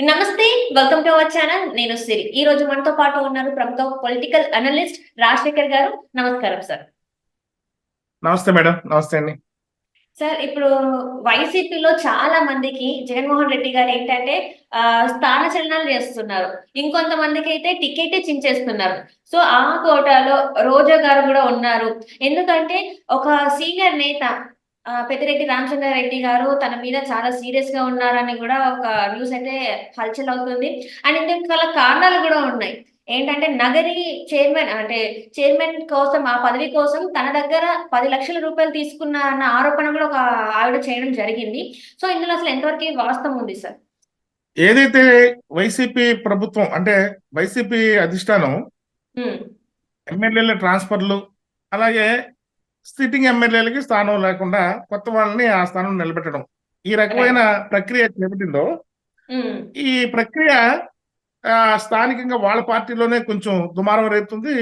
నమస్తే. Welcome to our channel. నేను సిరి. ఈ రోజు మనతో పాటు ఉన్నారు ప్రముఖ పొలిటికల్ అనలిస్ట్ రాజశేఖర్ గారు. నమస్కారం సార్. నమస్తే మేడం. నమస్తే అండి. సార్, ఇప్పుడు వైసీపీలో చాలా మందికి జగన్మోహన్ రెడ్డి గారు ఏంటంటే స్థాన చలనాలు చేస్తున్నారు. ఇంకొంతమందికి అయితే టికెట్ చించేస్తున్నారు. సో ఆ కోటాలో రోజా గారు కూడా ఉన్నారు. ఎందుకంటే ఒక సీనియర్ నేత పెద్దిరెడ్డి రామచంద్రారెడ్డి గారు తన మీద చాలా సీరియస్ గా ఉన్నారని కూడా ఒక న్యూస్ అయితే హల్చల్ అవుతుంది. అండ్ ఇందుకు గల కారణాలు కూడా ఉన్నాయి. ఏంటంటే నగరి చైర్మన్ కోసం, ఆ పదవి కోసం తన దగ్గర 10 లక్షల రూపాయలు తీసుకున్న అన్న ఆరోపణ కూడా ఒక ఆవిడ చేయడం జరిగింది. సో ఇందులో అసలు ఎంతవరకు వాస్తవం ఉంది సార్? ఏదైతే వైసీపీ ప్రభుత్వం అంటే వైసీపీ అధిష్టానం ఎమ్మెల్యేల ట్రాన్స్ఫర్లు, అలాగే సిట్టింగ్ ఎమ్మెల్యేలకి స్థానం లేకుండా కొత్త వాళ్ళని ఆ స్థానం నిలబెట్టడం, ఈ రకమైన ప్రక్రియ చేపట్టిందో, ఈ ప్రక్రియ స్థానికంగా వాళ్ళ పార్టీలోనే కొంచెం దుమారం రేపుతుంది.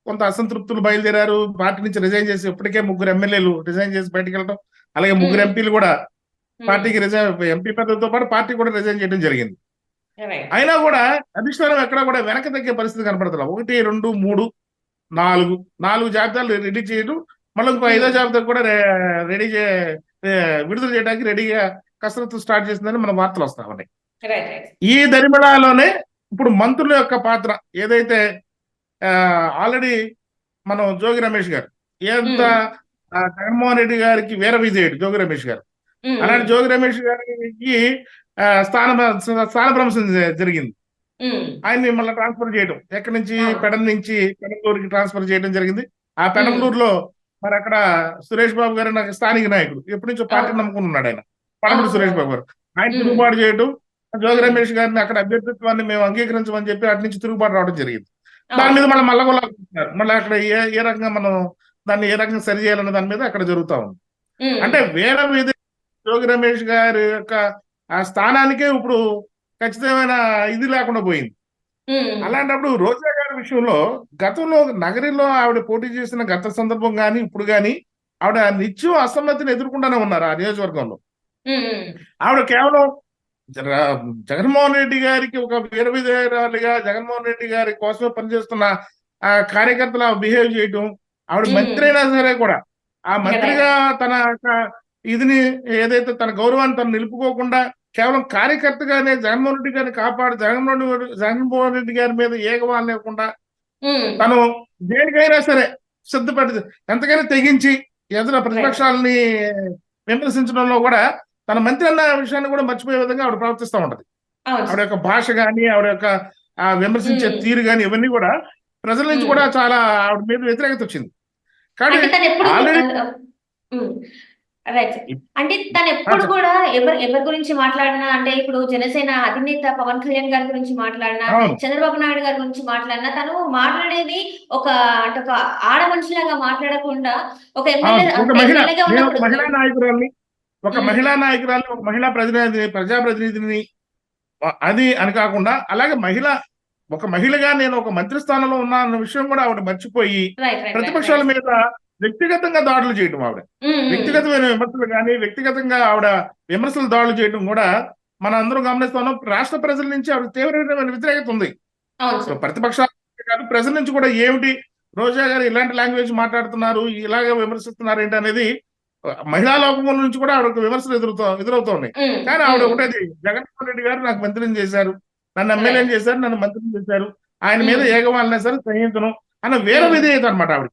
కొంత అసంతృప్తులు బయలుదేరారు. పార్టీ నుంచి రిజైన్ చేసి ఇప్పటికే 3 ఎమ్మెల్యేలు రిజైన్ చేసి బయటకు వెళ్ళడం, అలాగే 3 ఎంపీలు కూడా పార్టీకి రిజైన్, ఎంపీ పదవితో పాటు పార్టీ కూడా రిజైన్ చేయడం జరిగింది. అయినా కూడా అధిష్టానం ఎక్కడ కూడా వెనక తగ్గే పరిస్థితి కనపడుతుంది. 1, 2, 3, 4 జాబితాలు రెడీ చేయడం, మళ్ళీ ఇంకో 5వ జాబితా కూడా విడుదల చేయడానికి రెడీగా కసరత్తు స్టార్ట్ చేసిందని మన వార్తలు వస్తా ఉన్నాయి. ఈ దరిమిళాలోనే ఇప్పుడు మంత్రుల యొక్క పాత్ర ఏదైతే ఆల్రెడీ మనం జోగి రమేష్ గారు ఎంత జగన్మోహన్ రెడ్డి గారికి వీర విజయుడు జోగి రమేష్ గారు. అలాంటి జోగి రమేష్ గారికి స్థానభ్రంశం జరిగింది. ఆయన్ని మళ్ళీ ట్రాన్స్ఫర్ చేయడం, ఎక్కడి నుంచి పెనంలూరుకి ట్రాన్స్ఫర్ చేయడం జరిగింది. ఆ పెనంలూరులో మరి అక్కడ సురేష్ బాబు గారు నాకు స్థానిక నాయకుడు, ఎప్పటి నుంచో పార్టీ నమ్ముకుని ఉన్నాడు ఆయన, పడమటి సురేష్ బాబు గారు. ఆయన తిరుగుబాటు చేయడం, జోగి రమేష్ గారిని అక్కడ అభ్యర్థిత్వాన్ని మేము అంగీకరించమని చెప్పి అటు నుంచి తిరుగుబాటు రావడం జరిగింది. దాని మీద మళ్ళీ మల్లగొల్లాడుతున్నారు. మళ్ళీ అక్కడ ఏ రకంగా మనం దాన్ని ఏ రకంగా సరి చేయాలన్న దాని మీద అక్కడ జరుగుతా ఉంది. అంటే వేరే మీద జోగి రమేష్ గారి యొక్క ఆ స్థానానికే ఇప్పుడు ఖచ్చితమైన ఇది లేకుండా పోయింది. అలాంటప్పుడు రోజా గారి విషయంలో గతంలో నగరిలో ఆవిడ పోటీ చేసిన గత సందర్భం కానీ ఇప్పుడు కానీ ఆవిడ నిత్యం అసమ్మతిని ఎదుర్కొంటూనే ఉన్నారు ఆ నియోజకవర్గంలో. ఆవిడ కేవలం జగన్మోహన్ రెడ్డి గారికి ఒక వీర విధేయురాలిగా జగన్మోహన్ రెడ్డి గారి కోసమే పనిచేస్తున్న ఆ కార్యకర్తల బిహేవ్ చేయటం, ఆవిడ మంత్రి అయినా సరే కూడా ఆ మంత్రిగా తన ఇదిని ఏదైతే తన గౌరవాన్ని తను నిలుపుకోకుండా కేవలం కార్యకర్తగానే జగన్మోహన్ రెడ్డి గారిని కాపాడు, జగన్మోహన్ రెడ్డి గారి మీద ఏగవాలు లేకుండా తను దేనికైనా సరే సిద్ధపడి ఎంతకైనా తెగించి ఏదైనా ప్రతిపక్షాలని విమర్శించడంలో కూడా తన మంత్రి అన్న విషయాన్ని కూడా మర్చిపోయే విధంగా ఆవిడ ప్రవర్తిస్తూ ఉంటది. ఆవిడ యొక్క భాష గాని, ఆవిడ యొక్క విమర్శించే తీరు గాని ఇవన్నీ కూడా ప్రజల నుంచి కూడా చాలా ఆవిడ మీద వ్యతిరేకత వచ్చింది. కానీ ఆల్రెడీ అంటే తను ఎప్పుడు కూడా ఎవరి గురించి మాట్లాడినా, అంటే ఇప్పుడు జనసేన అధినేత పవన్ కళ్యాణ్ గారి గురించి మాట్లాడినా, చంద్రబాబు నాయుడు గారి గురించి మాట్లాడినా, తను మాట్లాడేది ఒక ఆడ మనిషిలాగా మాట్లాడకుండా ఒక మహిళా నాయకురాల్ని, ఒక మహిళా ప్రజాప్రతినిధిని అది అని కాకుండా, అలాగే ఒక మహిళగా నేను ఒక మంత్రి స్థానంలో ఉన్నా అన్న విషయం కూడా ఆవిడ మర్చిపోయి ప్రతిపక్షాల మీద వ్యక్తిగతంగా దాడులు చేయడం, ఆవిడ వ్యక్తిగతమైన విమర్శలు కానీ, వ్యక్తిగతంగా ఆవిడ విమర్శలు దాడులు చేయడం కూడా మనం అందరూ గమనిస్తున్నాం. రాష్ట్ర ప్రజల నుంచి ఆవిడ తీవ్రమైన వ్యతిరేకత ఉంది. ప్రతిపక్షాలు కాదు, ప్రజల నుంచి కూడా ఏమిటి రోజా గారు ఇలాంటి లాంగ్వేజ్ మాట్లాడుతున్నారు, ఇలాగే విమర్శిస్తున్నారు ఏంటి అనేది మహిళా లోకం నుంచి కూడా ఆవిడ విమర్శలు ఎదురవుతున్నాయి. కానీ ఆవిడ ఒకటేది, జగన్మోహన్ రెడ్డి గారు నాకు మంత్రిని చేశారు, నన్ను ఎమ్మెల్యేని చేశారు, నన్ను మంత్రిని చేశారు, ఆయన మీద ఏగవాలనే సరే సహించను అన్న వీర విధేయత అనమాట ఆవిడ.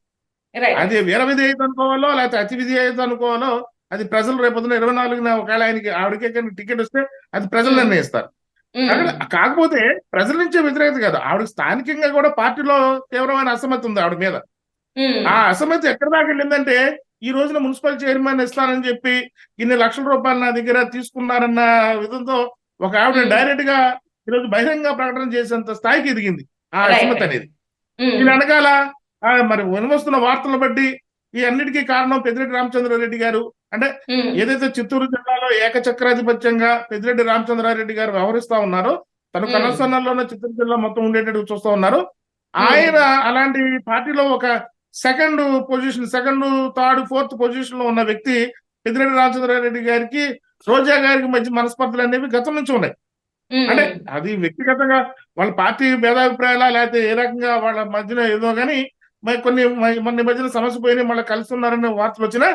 అది వీర విధేయత అనుకోవాలో లేకపోతే అతి విధేయత అనుకోవాలో అది ప్రజలు రేపొద్దున 24న ఒకవేళ ఆవిడకే కానీ టికెట్ వస్తే అది ప్రజలు నిర్ణయిస్తారు. అక్కడ కాకపోతే ప్రజల నుంచే వ్యతిరేకత కాదు, ఆవిడ స్థానికంగా కూడా పార్టీలో తీవ్రమైన అసమ్మతి ఉంది ఆవిడ మీద. ఆ అసమ్మతి ఎక్కడ దాకా వెళ్ళిందంటే, ఈ రోజున మున్సిపల్ చైర్మన్ ఇస్తానని చెప్పి ఇన్ని లక్షల రూపాయలు నా దగ్గర తీసుకున్నారన్న విధంతో ఒక ఆవిడ డైరెక్ట్ గా ఈరోజు బహిరంగ ప్రకటన చేసేంత స్థాయికి ఎదిగింది ఆ అసమ్మతి అనేది. దీని వెనకాల మరి వినవస్తున్న వార్తలను బట్టి ఈ అన్నిటికీ కారణం పెద్దిరెడ్డి రామచంద్రారెడ్డి గారు. అంటే ఏదైతే చిత్తూరు జిల్లాలో ఏకచక్రాధిపత్యంగా పెద్దిరెడ్డి రామచంద్రారెడ్డి గారు వ్యవహరిస్తా ఉన్నారో, తను కనస్థానంలోనే చిత్తూరు జిల్లా మొత్తం ఉండేటట్టు చూస్తూ ఉన్నారు. ఆయన అలాంటి పార్టీలో ఒక సెకండ్, థర్డ్, ఫోర్త్ పొజిషన్ లో ఉన్న వ్యక్తి పెద్దిరెడ్డి రామచంద్రారెడ్డి గారికి రోజా గారికి మధ్య మనస్పర్ధలు అనేవి గతం నుంచి ఉన్నాయి. అంటే అది వ్యక్తిగతంగా వాళ్ళ పార్టీ భేదాభిప్రాయాలా లేకపోతే ఏ రకంగా వాళ్ళ మధ్యన ఏదో కానీ మరి కొన్ని మన మధ్యన సమస్య పోయినాయి మళ్ళీ కలుస్తున్నారనే వార్తలు వచ్చినా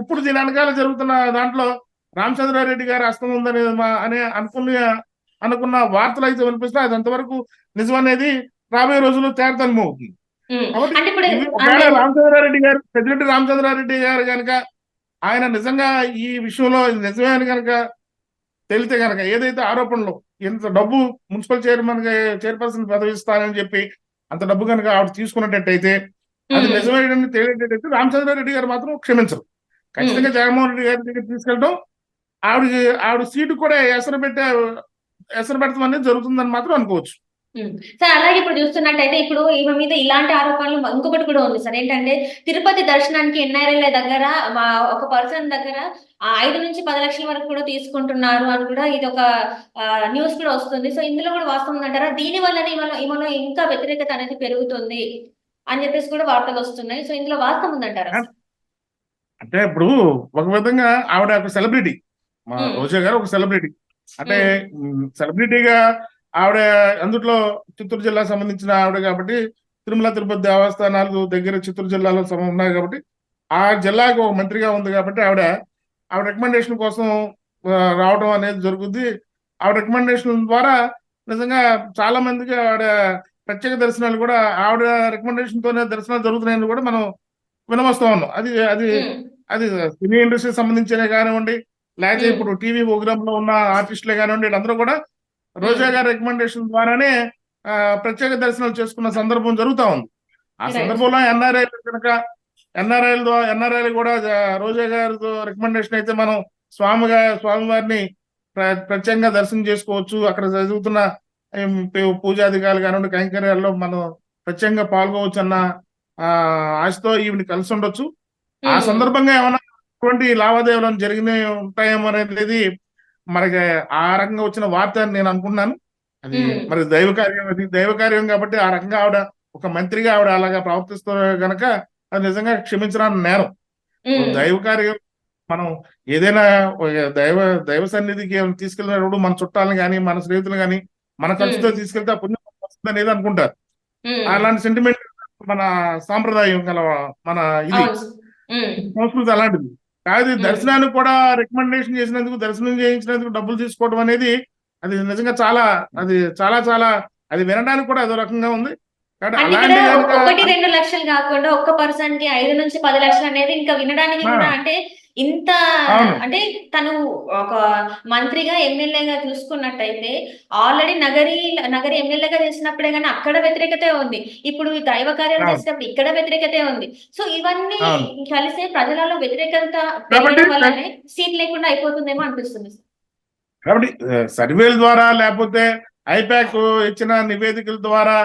ఇప్పుడు దీని వెనకాల జరుగుతున్న దాంట్లో రామచంద్రారెడ్డి గారి హస్తం ఉందనే అనే అనుకున్న వార్తలు అయితే వినిపిస్తున్నా అది అంతవరకు నిజం అనేది రాబోయే రోజుల్లో తేటతెల్లమవుతుంది. కాబట్టి అంటే ఇప్పుడు ఇది ఒకవేళ రామచంద్రారెడ్డి గారు పెద్దిరెడ్డి రామచంద్రారెడ్డి గారు కనుక ఆయన నిజంగా ఈ విషయంలో నిజమే అని కనుక తెలితే కనుక ఏదైతే ఆరోపణలు ఎంత డబ్బు మున్సిపల్ చైర్పర్సన్ పదవి ఇస్తానని చెప్పి అంత డబ్బు కనుక ఆవిడ తీసుకున్నట్టయితే అది నిజమేనని తేలేటట్టయితే రామచంద్రారెడ్డి గారు మాత్రం క్షమించరు. ఖచ్చితంగా జగన్మోహన్ రెడ్డి గారి దగ్గర తీసుకెళ్ళడం ఆవిడ సీటు కూడా ఎసరు పెడతాం అనేది జరుగుతుందని మాత్రం అనుకోవచ్చు. సార్ అలాగే ఇప్పుడు చూస్తున్నట్టయితే ఇప్పుడు ఈమె మీద ఇలాంటి ఆరోపణలు ఇంకొకటి కూడా ఉంది సార్. ఏంటంటే తిరుపతి దర్శనానికి ఎన్ఆర్ఐల దగ్గర ఒక పర్సన్ దగ్గర 5 నుంచి 10 లక్షల వరకు కూడా తీసుకుంటున్నారు అని కూడా ఇది ఒక న్యూస్ కూడా వస్తుంది. సో ఇందులో కూడా వాస్తవం ఉందంటారా? దీని వల్లనే ఈమెలో ఇంకా వ్యతిరేకత అనేది పెరుగుతుంది అని చెప్పేసి కూడా వార్తలు వస్తున్నాయి. సో ఇందులో వాస్తవం ఉందంటారా? అంటే ఇప్పుడు ఒక విధంగా ఆవిడ ఒక సెలబ్రిటీ, మా రోజా గారు ఒక సెలబ్రిటీ. అంటే సెలబ్రిటీగా ఆవిడ అందుట్లో చిత్తూరు జిల్లా సంబంధించిన ఆవిడ కాబట్టి తిరుమల తిరుపతి దేవస్థానాలు దగ్గర చిత్తూరు జిల్లాలో ఉన్నాయి కాబట్టి ఆ జిల్లాకు ఒక మంత్రిగా ఉంది కాబట్టి ఆవిడ రికమెండేషన్ కోసం రావడం అనేది జరుగుద్ది. ఆవిడ రికమెండేషన్ ద్వారా నిజంగా చాలా మందికి ఆవిడ ప్రత్యేక దర్శనాలు కూడా ఆవిడ రికమెండేషన్ తోనే దర్శనాలు జరుగుతున్నాయని కూడా మనం వినవస్తా ఉన్నాం. అది సినీ ఇండస్ట్రీకి సంబంధించినే కానివ్వండి, లేకపోతే ఇప్పుడు టీవీ ప్రోగ్రామ్ లో ఉన్న ఆర్టిస్టులే కానివ్వండి, వీళ్ళందరూ కూడా రోజా గారి రికమెండేషన్ ద్వారానే ప్రత్యేక దర్శనాలు చేసుకున్న సందర్భం జరుగుతా ఉంది. ఆ సందర్భంలో ఎన్ఆర్ఐలు కూడా రోజా గారితో రికమెండేషన్ అయితే మనం స్వామివారిని ప్రత్యేకంగా దర్శనం చేసుకోవచ్చు, అక్కడ జరుగుతున్న పూజాధికారులు కానివ్వండి కైంకర్యాల్లో మనం ప్రత్యేకంగా పాల్గొవచ్చు అన్న ఆశతో ఈవిని కలిసి ఉండొచ్చు. ఆ సందర్భంగా ఏమైనా అటువంటి లావాదేవీలు జరిగినాయి ఉంటాయేమో అనేది మనకి ఆ రకంగా వచ్చిన వార్త అని నేను అనుకున్నాను. అది మరి దైవకార్యం కాబట్టి ఆ రకంగా ఆవిడ ఒక మంత్రిగా ఆవిడ అలాగా ప్రవర్తిస్తూ గనక అది నిజంగా క్షమించడానికి నేరం. దైవకార్యం మనం ఏదైనా దైవ సన్నిధికి తీసుకెళ్ళినప్పుడు మన చుట్టాలను కానీ మన స్నేహితులు కానీ మన ఖర్చుతో తీసుకెళ్తే ఆ పుణ్యం వస్తుంది అనేది అనుకుంటారు. అలాంటి సెంటిమెంట్ మన సాంప్రదాయం మన ఇది సంస్కృతి అలాంటిది కాదు. దర్శనానికి కూడా రికమెండేషన్ చేసినందుకు దర్శనం చేయించినందుకు డబ్బులు తీసుకోవడం అనేది అది నిజంగా చాలా అది వినడానికి కూడా అదో రకంగా ఉంది. 1-2 లక్షలు కాకుండా ఒక్క పర్సన్ కి 5 నుంచి 10 లక్షలు అనేది ఇంకా వినడానికి కూడా అంటే ఇంత అంటే తను ఒక మంత్రిగా ఎమ్మెల్యేగా చూసుకున్నట్టయితే ఆల్రెడీ నగరి ఎమ్మెల్యేగా చేసినప్పుడే కానీ అక్కడ వ్యతిరేకతే ఉంది, ఇప్పుడు దైవ కార్యాలు చేసినప్పుడు ఇక్కడ వ్యతిరేకతే ఉంది. సో ఇవన్నీ కలిసే ప్రజలలో వ్యతిరేకత పెరగడం వల్లనే సీట్ లేకుండా అయిపోతుందేమో అనిపిస్తుంది. కాబట్టి సర్వేల ద్వారా లేకపోతే ఐపాక్ ఇచ్చిన నివేదికల ద్వారా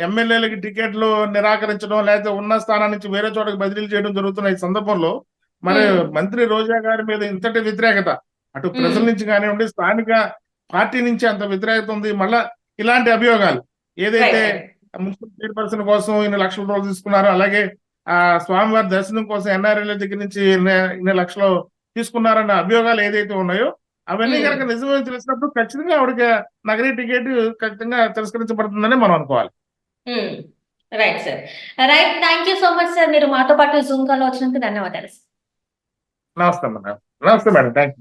ఎమ్మెల్యేలకి టికెట్లు నిరాకరించడం లేకపోతే ఉన్న స్థానం నుంచి వేరే చోటకి బదిలీలు చేయడం జరుగుతున్న ఈ సందర్భంలో మరి మంత్రి రోజా గారి మీద ఇంతటి వ్యతిరేకత అటు ప్రజల నుంచి కానివ్వండి స్థానిక పార్టీ నుంచి అంత వ్యతిరేకత ఉంది. మళ్ళా ఇలాంటి అభియోగాలు ఏదైతే మున్సిపల్ చైర్పర్సన్ కోసం ఇన్ని లక్షల రూపాయలు తీసుకున్నారో అలాగే ఆ స్వామివారి దర్శనం కోసం ఎన్ఆర్ఎల్ దగ్గర నుంచి ఇన్ని లక్షలు తీసుకున్నారన్న అభియోగాలు ఏదైతే ఉన్నాయో అవన్నీ కనుక నిజమే తెలిసినప్పుడు ఖచ్చితంగా ఆవిడకి నగరీ టికెట్ ఖచ్చితంగా తిరస్కరించబడుతుందని మనం అనుకోవాలి. Right sir, right. Thank you so much sir, మీరు మాతో పాటు జూమ్ కాల్ వచ్చినందుకు ధన్యవాదాలు. నమస్తే మేడం. Thank you.